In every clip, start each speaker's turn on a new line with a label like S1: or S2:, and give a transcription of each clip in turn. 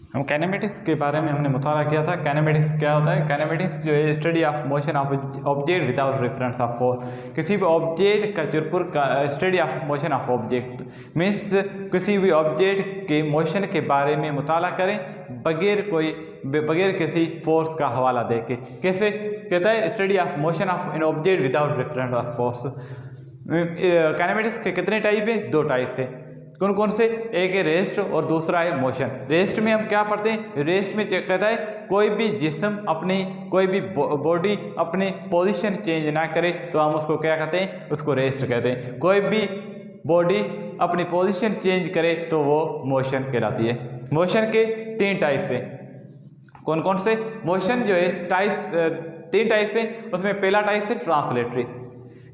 S1: हम काइनेमेटिक्स के बारे में हमने मुताला किया था। काइनेमेटिक्स क्या होता है? काइनेमेटिक्स जो है study of motion of object without reference of force. किसी भी ऑब्जेक्ट का जुरपुर का study of motion of object means किसी भी ऑब्जेक्ट के मोशन के बारे में मुताला करें बगैर किसी फोर्स का हवाला दे के। कैसे कहता है? Study of motion of an object without reference of force. Kinematics के कितने टाइप है? 2 टाइप से। कौन कौन से? एक है रेस्ट और दूसरा है मोशन। रेस्ट में हम क्या पढ़ते हैं? रेस्ट में कहता है कोई भी जिस्म अपनी कोई भी बॉडी अपनी पोजीशन चेंज ना करे तो हम उसको क्या कहते हैं? उसको रेस्ट कहते हैं। कोई भी बॉडी अपनी पोजीशन चेंज करे तो वो मोशन कहलाती है। मोशन के 3 टाइप्स हैं। कौन कौन से? मोशन जो है टाइप्स 3 टाइप्स है। उसमें पहला टाइप है ट्रांसलेटरी।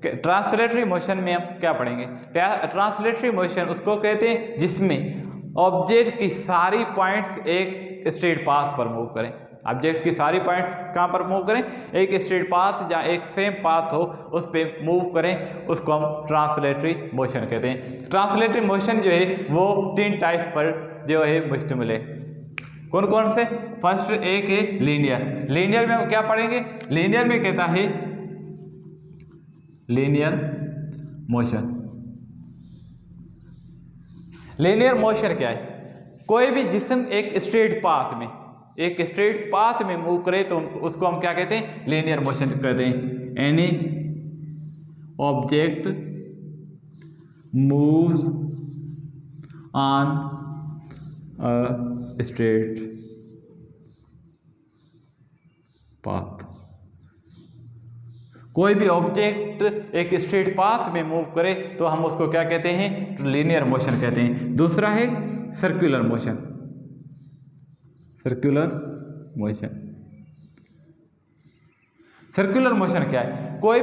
S1: ट्रांसलेटरी मोशन में हम क्या पढ़ेंगे? ट्रांसलेटरी मोशन उसको कहते हैं जिसमें ऑब्जेक्ट की सारी पॉइंट्स एक स्ट्रेट पाथ पर मूव करें। ऑब्जेक्ट की सारी पॉइंट्स कहाँ पर मूव करें? एक स्ट्रेट पाथ जहाँ एक सेम पाथ हो उस पर मूव करें, उसको हम ट्रांसलेटरी मोशन कहते हैं। ट्रांसलेटरी मोशन जो है वो 3 टाइप्स पर जो है मुश्तमिल है। कौन कौन से? फर्स्ट एक है लीनियर। लीनियर में हम क्या पढ़ेंगे? लीनियर में कहता है लीनियर मोशन। लीनियर मोशन क्या है? कोई भी जिस्म एक स्ट्रेट पाथ में मूव करे तो उसको हम क्या कहते हैं? लीनियर मोशन कहते हैं। Any object moves on a straight path. कोई भी ऑब्जेक्ट एक स्ट्रेट पाथ में मूव करे तो हम उसको क्या कहते हैं? लीनियर मोशन कहते हैं। दूसरा है circular motion. Circular motion. Circular motion क्या है? कोई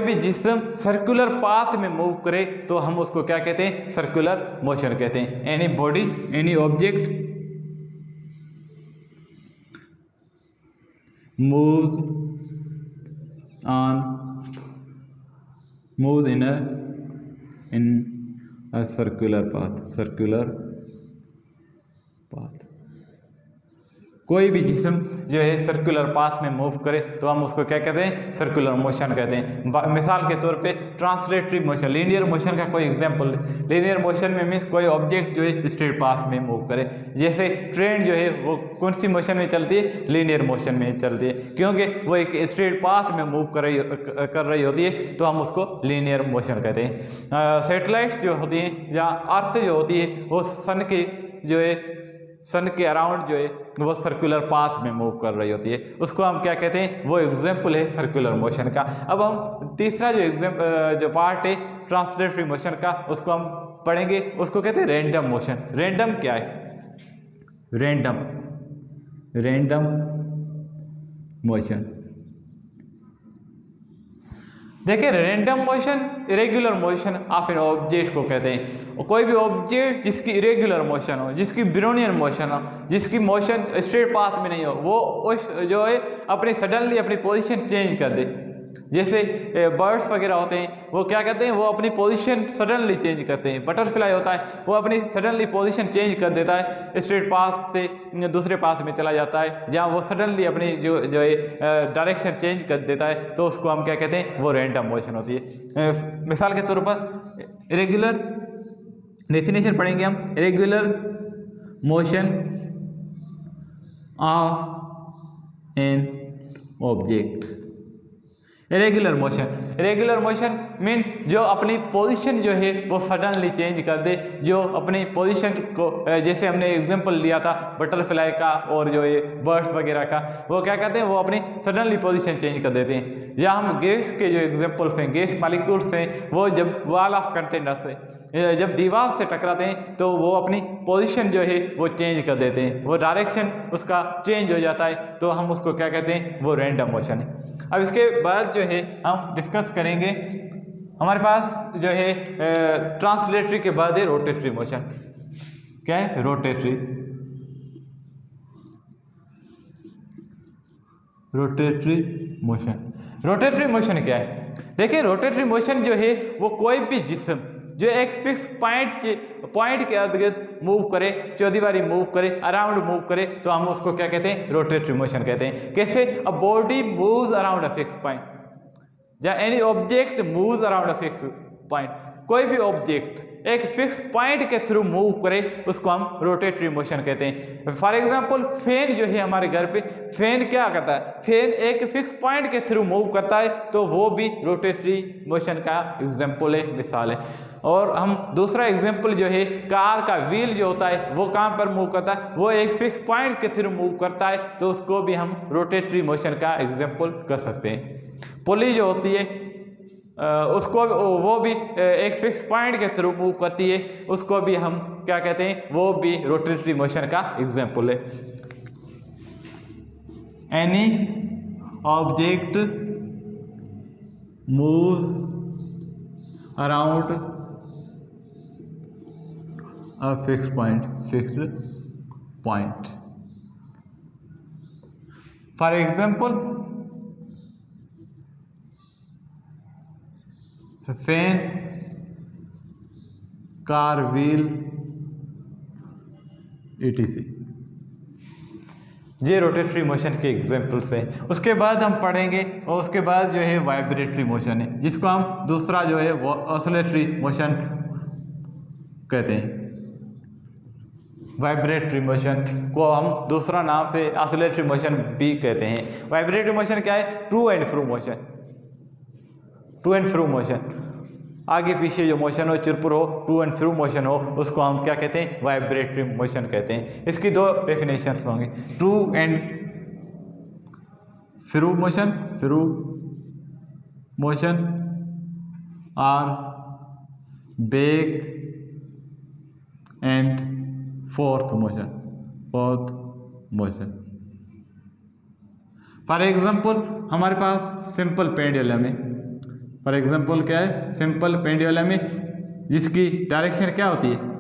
S1: भी जिस्म सर्कुलर पाथ में मूव करे तो हम उसको क्या कहते हैं? सर्कुलर मोशन कहते हैं। Any body any object moves in a circular path। कोई भी जिस्म जो है सर्कुलर पाथ में मूव करे तो हम उसको क्या कहते हैं? सर्कुलर मोशन कहते हैं। मिसाल के तौर पे ट्रांसलेटरी मोशन। लीनियर मोशन का कोई एग्जांपल? लीनियर मोशन में मीन्स कोई ऑब्जेक्ट जो है स्ट्रेट पाथ में मूव करे। जैसे ट्रेन जो है वो कौन सी मोशन में चलती है? लीनियर मोशन में चलती है, क्योंकि वो एक स्ट्रेट पाथ में मूव कर रही होती है तो हम उसको लीनियर मोशन कहते हैं। सैटेलाइट्स जो होती हैं या अर्थ जो होती है वो सन के अराउंड जो है वो सर्कुलर पाथ में मूव कर रही होती है, उसको हम क्या कहते हैं? वो एग्जाम्पल है सर्कुलर मोशन का। अब हम तीसरा जो पार्ट है ट्रांसलेटरी मोशन का उसको हम पढ़ेंगे, उसको कहते हैं रैंडम मोशन। रैंडम क्या है? Random motion. देखिए, random motion irregular motion of an object को कहते हैं। कोई भी ऑब्जेक्ट जिसकी इरेगुलर मोशन हो, जिसकी ब्रोनियन मोशन हो, जिसकी मोशन स्ट्रेट पाथ में नहीं हो, वो उस जो है अपनी सडनली अपनी पोजीशन चेंज कर दे। जैसे बर्ड्स वगैरह होते हैं वो क्या कहते हैं? वो अपनी पोजीशन सडनली चेंज करते हैं। बटरफ्लाई होता है वो अपनी सडनली पोजीशन चेंज कर देता है, स्ट्रेट पाथ से दूसरे पाथ में चला जाता है, जहाँ वो सडनली अपनी जो है डायरेक्शन चेंज कर देता है तो उसको हम क्या कहते हैं? वो रैंडम मोशन होती है। मिसाल के तौर पर इरेगुलर डेफिनेशन पढ़ेंगे हम। Irregular motion of an object. Irregular motion mean जो अपनी पोजीशन जो है वो सडनली चेंज कर दे, जो अपनी पोजीशन को जैसे हमने एग्जांपल लिया था बटरफ्लाई का और जो ये बर्ड्स वगैरह का, वो क्या कहते हैं? वो अपनी सडनली पोजीशन चेंज कर देते हैं। या हम गैस के जो एग्जांपल्स हैं, गैस मालिक्यूल्स हैं, वो जब वॉल ऑफ कंटेनर से जब दीवार से टकराते हैं तो वो अपनी पोजीशन जो है वो चेंज कर देते हैं, वो डायरेक्शन उसका चेंज हो जाता है तो हम उसको क्या कहते हैं? वो रैंडम मोशन है। अब इसके बाद जो है हम डिस्कस करेंगे, हमारे पास जो है ट्रांसलेटरी के बाद है रोटेटरी मोशन। क्या है? Rotatory motion. रोटेटरी मोशन क्या है? देखिए, रोटेटरी मोशन जो है वो कोई भी जिस्म जो एक फिक्स पॉइंट के इर्द गिर्द मूव करे, चौथी बारी मूव करे, अराउंड मूव करे, तो हम उसको क्या कहते हैं? रोटेटरी मोशन कहते हैं। कैसे? A body moves around a fix point, या any object moves around a fix point, कोई भी ऑब्जेक्ट एक फिक्स पॉइंट के थ्रू मूव करे उसको हम रोटेटरी मोशन कहते हैं। फॉर एग्जांपल फैन जो है हमारे घर पे, फैन क्या करता है? फैन एक फिक्स पॉइंट के थ्रू मूव करता है, तो वो भी रोटेटरी मोशन का एग्जांपल है, मिसाल है। और हम दूसरा एग्जांपल जो है, कार का व्हील जो होता है वो कहाँ पर मूव करता है? वो एक फिक्स पॉइंट के थ्रू मूव करता है, तो उसको भी हम रोटेटरी मोशन का एग्जांपल कर सकते हैं। पुली जो होती है उसको वो भी एक फिक्स पॉइंट के थ्रू मूव करती है, उसको भी हम क्या कहते हैं? वो भी रोटेटरी मोशन का एग्जांपल है। Any object moves around a fixed point. For example fan, car wheel, etc। ये रोटेटरी मोशन के एग्जांपल्स हैं। उसके बाद हम पढ़ेंगे, और उसके बाद जो है वाइब्रेटरी मोशन है, जिसको हम दूसरा जो है वो ऑसिलेटरी मोशन कहते हैं। वाइब्रेटरी मोशन को हम दूसरा नाम से ऑसिलेटरी मोशन भी कहते हैं। वाइब्रेटरी मोशन क्या है? To and fro motion, to and fro motion, आगे पीछे जो मोशन हो, चुरपुर हो, टू एंड फ्रो मोशन हो, उसको हम क्या कहते हैं? वाइब्रेटरी मोशन कहते हैं। इसकी दो डेफिनेशंस होंगी, टू एंड फ्रो मोशन और back and fourth motion. For example हमारे पास सिंपल पेंडुलम है। फॉर एग्जांपल क्या है? सिंपल पेंडुलम है, जिसकी डायरेक्शन क्या होती है?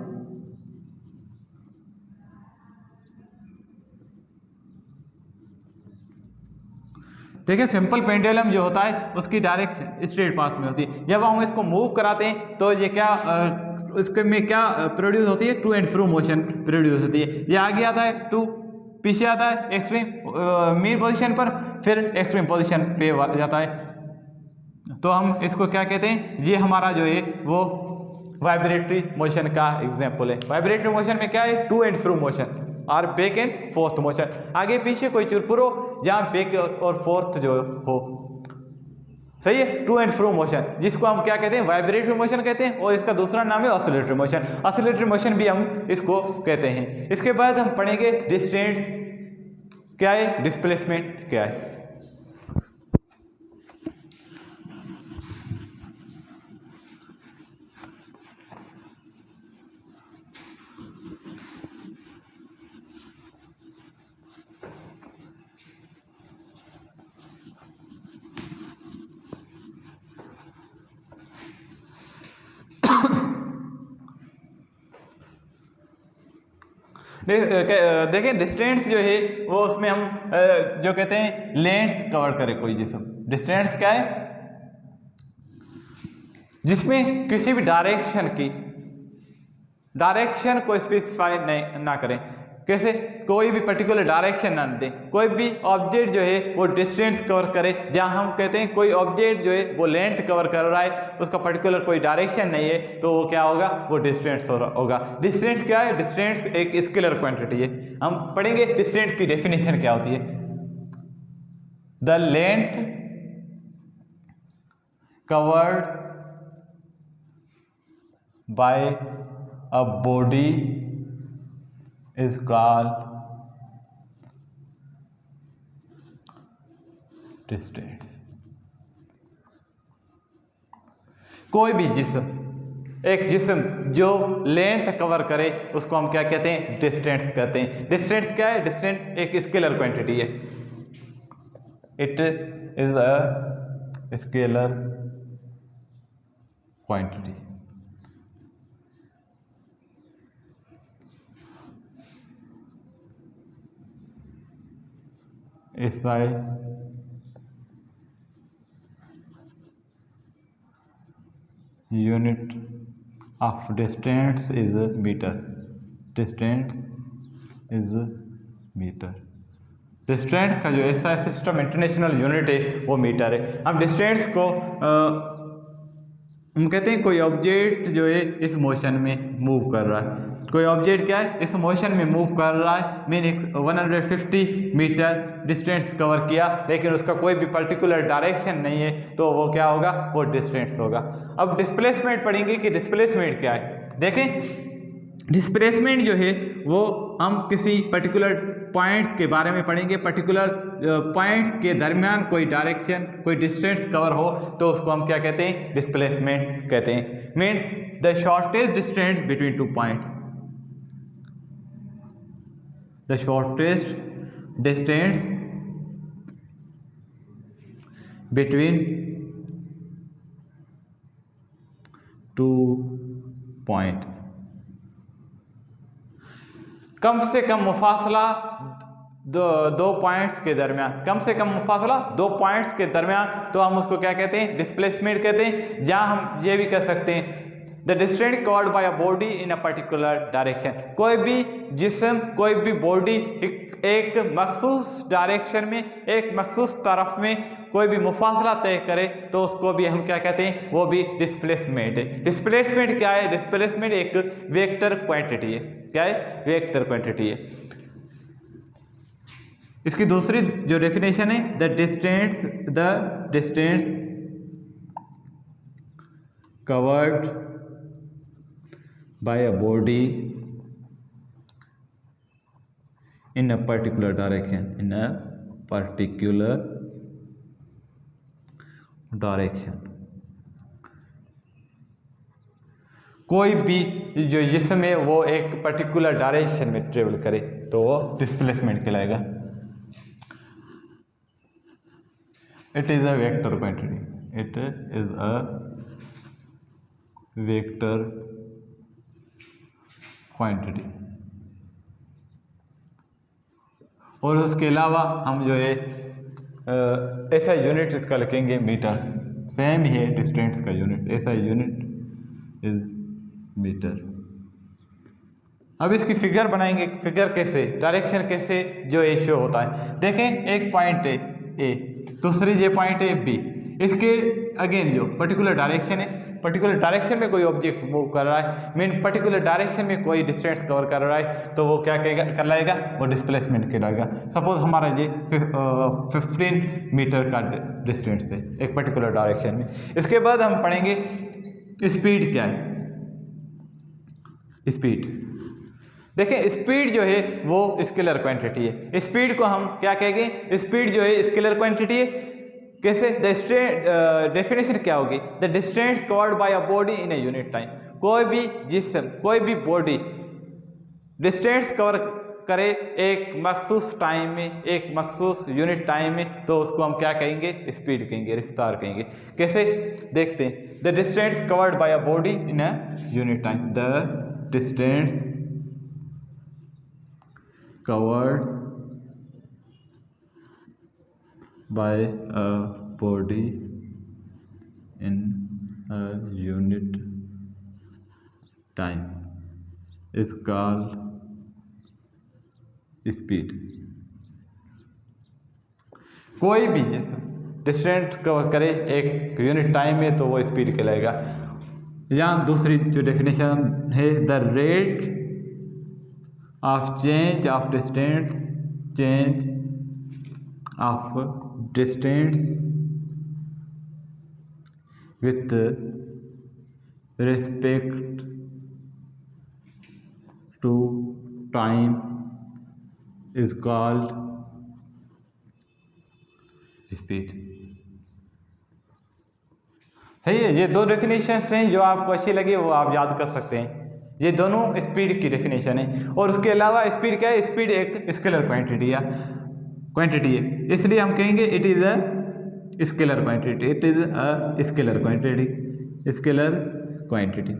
S1: देखिए सिंपल पेंडुलम जो होता है उसकी डायरेक्शन स्ट्रेट पाथ में होती है। जब हम इसको मूव कराते हैं तो ये क्या इसके में क्या प्रोड्यूस होती है? To and fro motion produce होती है। ये आगे आता है टू, पीछे आता है एक्सट्रीम मीन पोजीशन पर, फिर एक्सट्रीम पोजीशन पे जाता है। तो हम इसको क्या कहते हैं? ये हमारा जो है वो वाइब्रेटरी मोशन का एग्जाम्पल है। वाइब्रेटरी मोशन में क्या है? टू एंड फ्रो मोशन और बैक एंड फोर्थ मोशन, आगे पीछे कोई चुरपुर हो, जहाँ बैक और फोर्थ जो हो, सही है? टू एंड फ्रो मोशन, जिसको हम क्या कहते हैं? वाइब्रेटरी मोशन कहते हैं। और इसका दूसरा नाम है ऑसिलेटरी मोशन। ऑसिलेटरी मोशन भी हम इसको कहते हैं। इसके बाद हम पढ़ेंगे डिस्टेंस क्या है, डिस्प्लेसमेंट क्या है। देखें डिस्टेंस जो है वो उसमें हम जो कहते हैं लेंथ कवर करे कोई जिसम। डिस्टेंस क्या है? जिसमें किसी भी डायरेक्शन को स्पेसिफाई नहीं ना करें। कैसे? कोई भी पर्टिकुलर डायरेक्शन ना दें, कोई भी ऑब्जेक्ट जो है वो डिस्टेंस कवर करे। जहां हम कहते हैं कोई ऑब्जेक्ट जो है वो लेंथ कवर कर रहा है, उसका पर्टिकुलर कोई डायरेक्शन नहीं है, तो वो क्या होगा? वो डिस्टेंस होगा। डिस्टेंस क्या है? डिस्टेंस एक स्केलर क्वांटिटी है। हम पढ़ेंगे डिस्टेंस की डेफिनेशन क्या होती है। The length covered by a body is called distance। कोई भी जिस्म, एक जिस्म जो लेंथ कवर करे उसको हम क्या कहते हैं? डिस्टेंस कहते हैं। डिस्टेंस क्या है? डिस्टेंस एक स्केलर क्वांटिटी है। It is a scalar quantity. SI unit of distance is metre, distance is metre. Distance का जो ऐसा सिस्टम इंटरनेशनल यूनिट है वो मीटर है। हम डिस्टेंस को हम कहते हैं कोई ऑब्जेक्ट जो है इस मोशन में मूव कर रहा है, कोई ऑब्जेक्ट क्या है इस मोशन में मूव कर रहा है, मीन 150 मीटर डिस्टेंस कवर किया, लेकिन उसका कोई भी पर्टिकुलर डायरेक्शन नहीं है, तो वो क्या होगा, वो डिस्टेंस होगा। अब डिस्प्लेसमेंट पढ़ेंगे कि डिस्प्लेसमेंट क्या है। देखें डिस्प्लेसमेंट जो है वो हम किसी पर्टिकुलर पॉइंट्स के बारे में पढ़ेंगे, पर्टिकुलर पॉइंट्स के दरमियान कोई डायरेक्शन कोई डिस्टेंस कवर हो तो उसको हम क्या कहते हैं, डिस्प्लेसमेंट कहते हैं। Mean the shortest distance between two points, the shortest distance between two points, कम से कम मुफासला दो पॉइंट्स के दरमियान, कम से कम मुफासला दो पॉइंट्स के दरमियान, तो हम उसको क्या कहते हैं, डिस्प्लेसमेंट कहते हैं। जहां हम ये भी कह सकते हैं the distance covered by a body in a particular direction, कोई भी जिस्म कोई भी बॉडी एक मखसूस डायरेक्शन में एक मखसूस तरफ में कोई भी मुफासला तय करे तो उसको भी हम क्या कहते हैं, वो भी डिस्प्लेसमेंट है। डिस्प्लेसमेंट क्या है, डिस्प्लेसमेंट एक वेक्टर क्वांटिटी है। क्या है, वेक्टर क्वांटिटी है। इसकी दूसरी जो डेफिनेशन है the distance covered by a body in a particular direction, in a particular direction, कोई भी जो जिसम है वो एक पर्टिकुलर डायरेक्शन में ट्रेवल करे तो वो डिस्प्लेसमेंट कहलाएगा। It is a vector quantity, it is a vector quantity. और उसके अलावा हम जो है ऐसा यूनिट इसका लिखेंगे मीटर, सेम ही है डिस्टेंस का यूनिट, ऐसा यूनिट इज मीटर। अब इसकी फिगर बनाएंगे, फिगर कैसे, डायरेक्शन कैसे जो है शो होता है। देखें एक पॉइंट है ए, दूसरी ये पॉइंट है बी, इसके अगेन जो पर्टिकुलर डायरेक्शन है, पर्टिकुलर डायरेक्शन में कोई ऑब्जेक्ट मूव कर रहा है, मीन पर्टिकुलर डायरेक्शन में कोई डिस्टेंस कवर कर रहा है, तो वो क्या कहलाएगा, वो डिस्प्लेसमेंट कहलाएगा। सपोज हमारा ये 15 मीटर का डिस्टेंस है एक पर्टिकुलर डायरेक्शन में। इसके बाद हम पढ़ेंगे स्पीड क्या है। स्पीड देखिए, स्पीड जो है वो स्केलर क्वांटिटी है। स्पीड को हम क्या कहेंगे, स्पीड जो है स्केलर क्वांटिटी है। कैसे, डेफिनेशन क्या होगी, the distance covered by a body in a unit time, कोई भी जिस्म कोई भी बॉडी डिस्टेंस कवर करे एक मखसूस टाइम में, एक मखसूस यूनिट टाइम में, तो उसको हम क्या कहेंगे, स्पीड कहेंगे, रफ्तार कहेंगे। कैसे देखते हैं, the distance covered by a body in a unit time, the distance covered by a body in a unit time is called speed। कोई भी डिस्टेंस कवर करे एक यूनिट टाइम में तो वो स्पीड कहलाएगा। यहाँ दूसरी जो डेफिनेशन है, the rate of change of distance, change of distance with respect to time is called speed। सही है, ये दो डेफिनेशंस हैं जो आपको अच्छी लगी वो आप याद कर सकते हैं। ये दोनों स्पीड की डेफिनेशन है। और उसके अलावा स्पीड क्या है, स्पीड एक स्केलर क्वांटिटी है, इसलिए हम कहेंगे it is a scalar quantity, it is a scalar quantity, scalar quantity.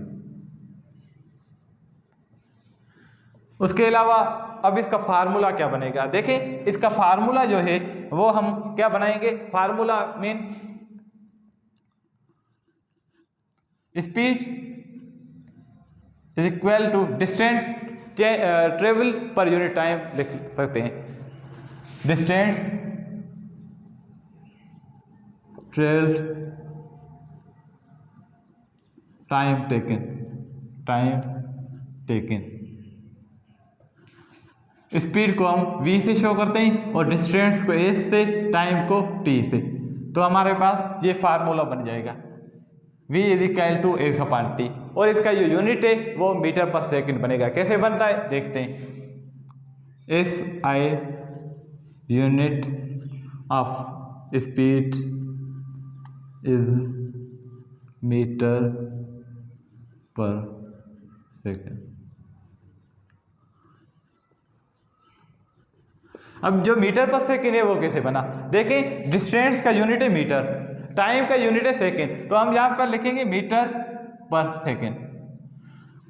S1: उसके अलावा अब इसका फार्मूला क्या बनेगा, देखें इसका फार्मूला जो है वो हम क्या बनाएंगे, formula mean speed is equal to distance travel per unit time लिख सकते हैं। Distance travelled time taken. Speed को हम v से शो करते हैं और डिस्टेंस को s से, टाइम को t से। तो हमारे पास ये फार्मूला बन जाएगा v is equal to S upon T, और इसका जो यूनिट है वो मीटर पर सेकंड बनेगा। कैसे बनता है देखते हैं। S I unit of speed is metre per second. अब जो मीटर पर सेकंड है वो कैसे बना, देखें डिस्टेंस का यूनिट है मीटर, टाइम का यूनिट है सेकंड, तो हम यहाँ पर लिखेंगे मीटर पर सेकंड,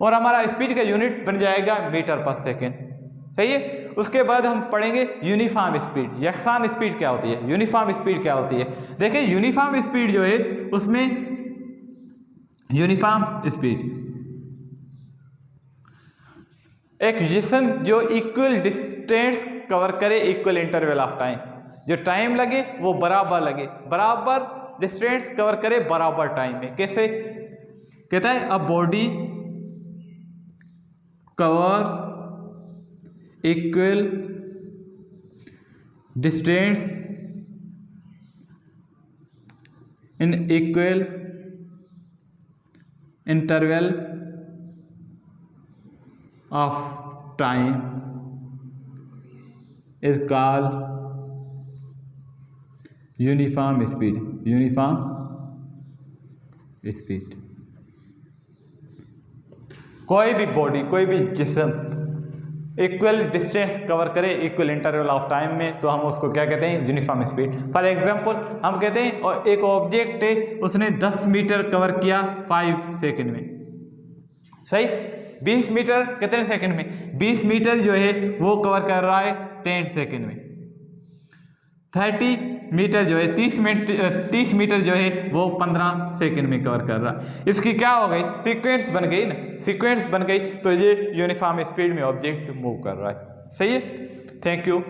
S1: और हमारा स्पीड का यूनिट बन जाएगा मीटर पर सेकंड। सही है। उसके बाद हम पढ़ेंगे यूनिफॉर्म स्पीड। यकसान स्पीड क्या होती है, यूनिफॉर्म स्पीड क्या होती है। देखिए यूनिफॉर्म स्पीड जो है उसमें यूनिफॉर्म स्पीड एक जिस्म जो इक्वल डिस्टेंस कवर करे इक्वल इंटरवल ऑफ टाइम, जो टाइम लगे वो बराबर लगे, बराबर डिस्टेंस कवर करे बराबर टाइम में। कैसे कहता है, a body covers equal distance in equal interval of time is called uniform speed। uniform speed कोई भी बॉडी, कोई भी जिस्म इक्वल डिस्टेंस कवर करे इक्वल इंटरवल ऑफ टाइम में, तो हम उसको क्या कहते हैं, यूनिफॉर्म स्पीड। फॉर एग्जांपल हम कहते हैं और एक ऑब्जेक्ट है उसने 10 मीटर कवर किया 5 सेकंड में। सही। 20 मीटर कितने सेकंड में, 20 मीटर जो है वो कवर कर रहा है 10 सेकंड में। 30 मीटर जो है 30 मीटर जो है वो 15 सेकंड में कवर कर रहा है। इसकी क्या हो गई, सीक्वेंस बन गई ना, सीक्वेंस बन गई, तो ये यूनिफॉर्म स्पीड में ऑब्जेक्ट मूव कर रहा है। सही है। Thank you.